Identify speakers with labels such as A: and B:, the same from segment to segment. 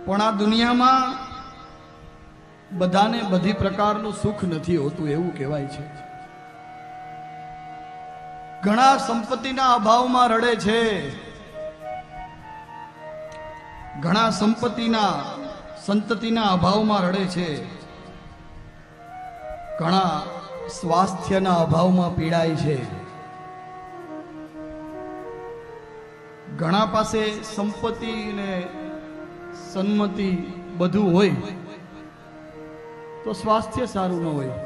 A: પણ આ દુનિયામાં બધાને બધી પ્રકારનું સુખ નથી હોતું એવું કહેવાય છે. ઘણા સંપત્તિના અભાવમાં રડે છે, ઘણા સંતતિના અભાવમાં રડે છે, ઘણા સ્વાસ્થ્યના અભાવમાં પીડાય છે, ઘણા પાસે સંપત્તિ ને સન્મતિ બધું હોય તો સ્વાસ્થ્ય સારું ન હોય,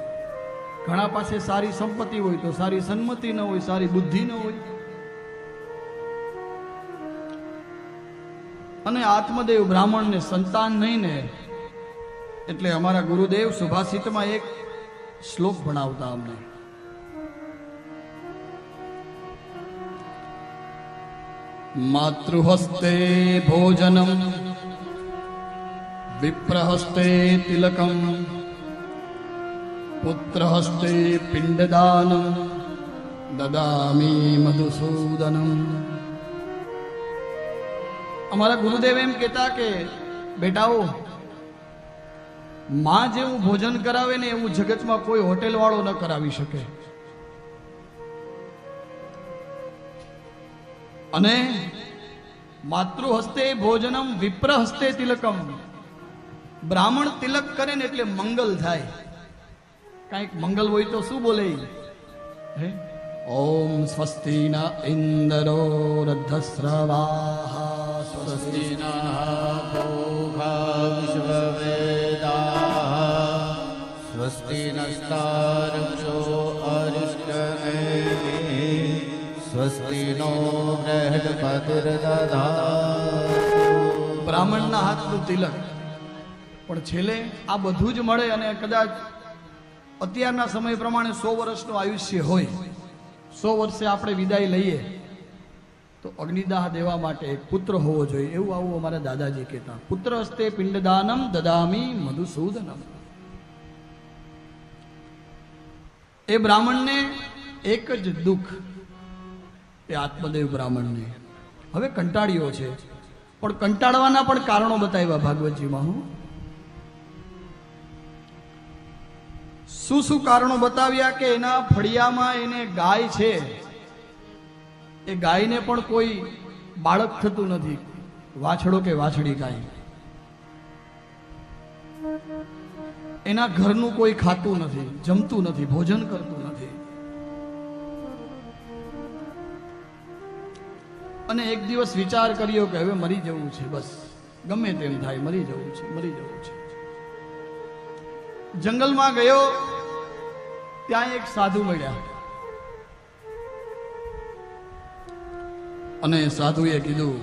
A: ઘણા પાસે સારી સંપત્તિ હોય તો સારી સન્મતિ ન હોય, સારી બુદ્ધિ ન હોય. અને આત્મદેવ બ્રાહ્મણને સંતાન નહીં ને એટલે અમારા ગુરુદેવ સુભાષિતમાં એક શ્લોક ભણાવતા અમને. માતૃહસ્તે ભોજનમ વિપ્રહસ્તે તિલકમ પુત્રહસ્તે પિંડદાનમ દદામી મધુસૂદનમ. અમારા ગુરુદેવ એમ કહેતા કે બેટાઓ, માં જેવું ભોજન કરાવે ને એવું જગતમાં કોઈ હોટેલ વાળો ન કરાવી શકે. અને માતૃહસ્તે ભોજનમ વિપ્રહસ્તે તિલકમ. બ્રાહ્મણ તિલક કરે ને એટલે મંગલ થાય. કાંઈક મંગલ હોય તો શું બોલે? હે ઓમ સ્વસ્તિના ઇન્દ્રો રદ્ધસ્રવાહ
B: સ્વસ્તિના ભોગા વિશ્વવેદાઃ સ્વસ્તિનસ્તારક્ષો અરિષ્ટનેમિ સ્વસ્તિનો બૃહસ્પતિર્દધાતુ.
A: બ્રાહ્મણના હાથનું તિલક. પણ છેલ્લે આ બધું જ મળે અને કદાચ અત્યારના સમય પ્રમાણે 100 વર્ષનું આયુષ્ય હોય, 100 વર્ષે આપણે વિદાય લઈએ તો અગ્નિદાહ દેવા માટે એક પુત્ર હોવો જોઈએ, એવું આવું અમારા દાદાજી કહેતા. પુત્ર હસ્તે પિંડદાનમ દદામી મધુસૂદનમ. એ બ્રાહ્મણને એક જ દુઃખ, એ આત્મદેવ બ્રાહ્મણને હવે કંટાળ્યો છે. પણ કંટાળવાના પણ કારણો બતાવ્યા ભાગવતજીમાં. શું કારણો બતાવ્યા કે એના ફળિયામાં એને ગાય છે, એ ગાયને પણ કોઈ બાળક થતું નથી, વાછડો કે વાછડી કાંઈ. એના ઘરનું કોઈ ખાતું નથી, જમતું નથી, ભોજન કરતું નથી. અને એક દિવસ વિચાર કર્યો કે હવે મરી જવું છે, બસ ગમે તેમ થાય, મરી જવું છે, મરી જવું છે. જંગલમાં ગયો, ત્યાં એક સાધુ મળ્યા અને સાધુએ કીધું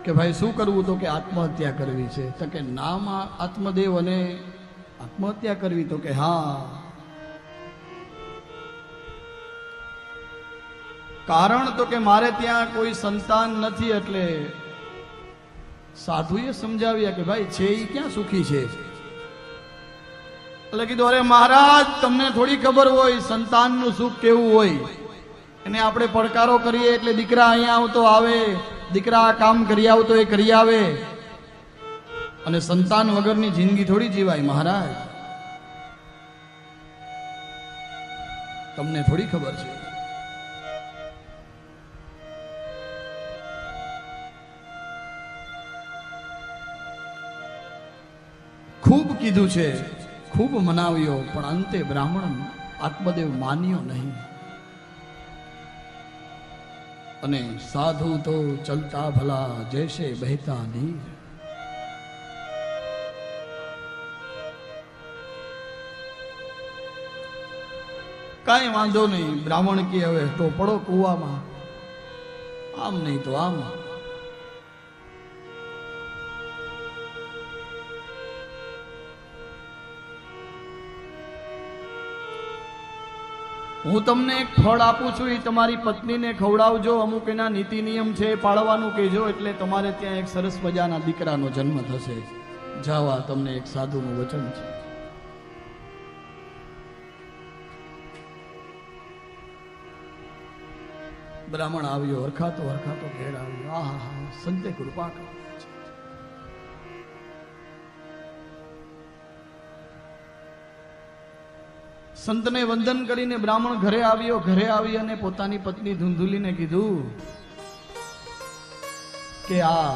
A: કે ભાઈ શું કરવું? તો કે આત્મહત્યા કરવી છે. તો કે નામ આત્મદેવ અને આત્મહત્યા કરવી? તો કે હા. કારણ? તો કે મારે ત્યાં કોઈ સંતાન નથી. એટલે સાધુએ સમજાવ્યા કે ભાઈ છે એ ક્યાં સુખી છે? એટલે કીધું અરે મહારાજ, તમને થોડી ખબર હોય સંતાનનું સુખ કેવું હોય. એને આપણે પડકારો કરીએ એટલે દીકરા અહીંયા આવતો આવે, દીકરા આ કામ કરી આવતો એ કરી આવે, અને સંતાન વગરની જિંદગી થોડી જીવાય મહારાજ. તમને થોડી ખબર છે. ખૂબ કીધું છે, ખૂબ મનાવ્યો, પણ અંતે બ્રાહ્મણ આત્મદેવ માન્યો નહીં. અને સાધુ તો ચલતા ભલા જૈસે બહેતા નીર. કાંઈ વાંધો નહીં. બ્રાહ્મણ કે હવે તો પડો કૂવામાં, આમ નહીં તો આમ. હું તમને એક ફળ આપું છું, એ તમારી પત્નીને ખવડાવજો, અમુક એના નીતિ નિયમ છે પાળવાનું કહેજો, એટલે તમારે ત્યાં એક સરસ મજાના દીકરાનો જન્મ થશે. જાઓ, આ તમને એક સાધુનું વચન છે. બ્રાહ્મણ આવ્યો, હરખાતો ઘેર આવ્યો. આહા, સંતે કૃપા કરી છે. સંતને વંદન કરીને બ્રાહ્મણ ઘરે આવ્યો. ઘરે આવી અને પોતાની પત્ની ધુંધુલીને કીધું કે આ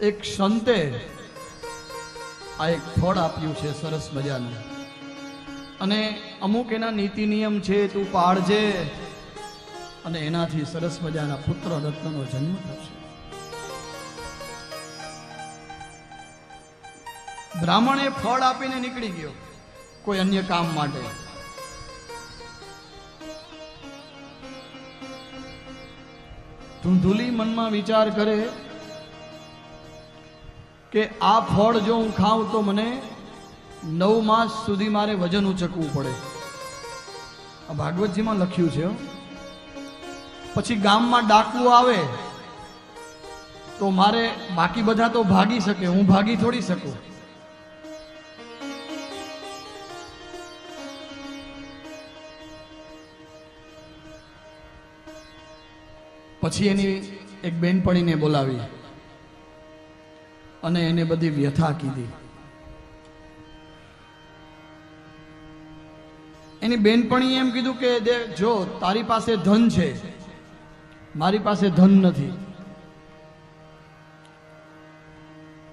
A: એક સંતે આ એક ફળ આપ્યું છે સરસ મજાનું, અને અમુક એના નીતિ નિયમ છે, તું પાળજે અને એનાથી સરસ મજાના પુત્ર રત્નનો જન્મ થશે. બ્રાહ્મણ એ ફળ આપીને નીકળી ગયો કોઈ અન્ય કામ માટે. ધુંધુલી મનમાં વિચાર કરે કે આ ફળ જો હું ખાઉં તો મને 9 માસ સુધી મારે વજન ઉચકવું પડે. આ ભાગવતજીમાં લખ્યું છે. પછી ગામમાં ડાકુ આવે તો મારે, બાકી બધા તો ભાગી શકે, હું ભાગી થોડી શકું. પછી એની એક બેનપણીને બોલાવી અને એને બધી વ્યથા કીધી. એની બેનપણીએ એમ કીધું કે જો તારી પાસે ધન છે, મારી પાસે ધન નથી,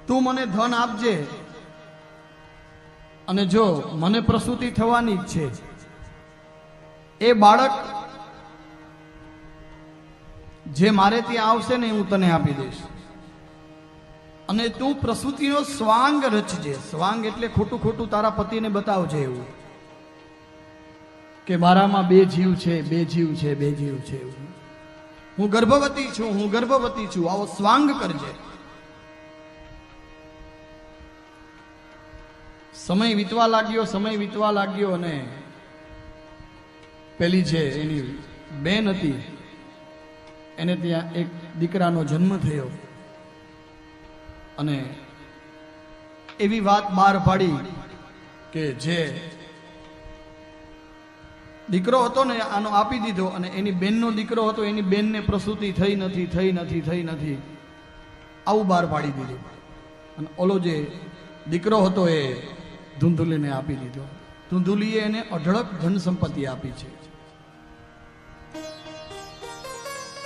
A: તું મને ધન આપજે, અને જો મને પ્રસૂતિ થવાની જ છે, એ બાળક જે મારે ત્યાં આવશે ને હું તને આપી દઈશ, અને તું પ્રસૂતિનો સ્વાંગ રચજે. સ્વાંગ એટલે ખોટું ખોટું તારા પતિને બતાવજે એવું કે મારામાં 2 જીવ છે, 2 જીવ છે, 2 જીવ છે, એવું હું ગર્ભવતી છું, હું ગર્ભવતી છું, આવો સ્વાંગ કરજે. સમય વીતવા લાગ્યો, સમય વીતવા લાગ્યો, અને પેલી જે એની બેન હતી એને ત્યાં એક દીકરાનો જન્મ થયો, અને એવી વાત બહાર પાડી કે જે દીકરો હતો ને આનો આપી દીધો, અને એની બેનનો દીકરો હતો, એની બેનને પ્રસૂતિ થઈ નથી, આવું બહાર પાડી દીધું. અને ઓલો જે દીકરો હતો એ ધુંધુલીને આપી દીધો. ધુંધુલીએ એને અઢળક ધન સંપત્તિ આપી છે.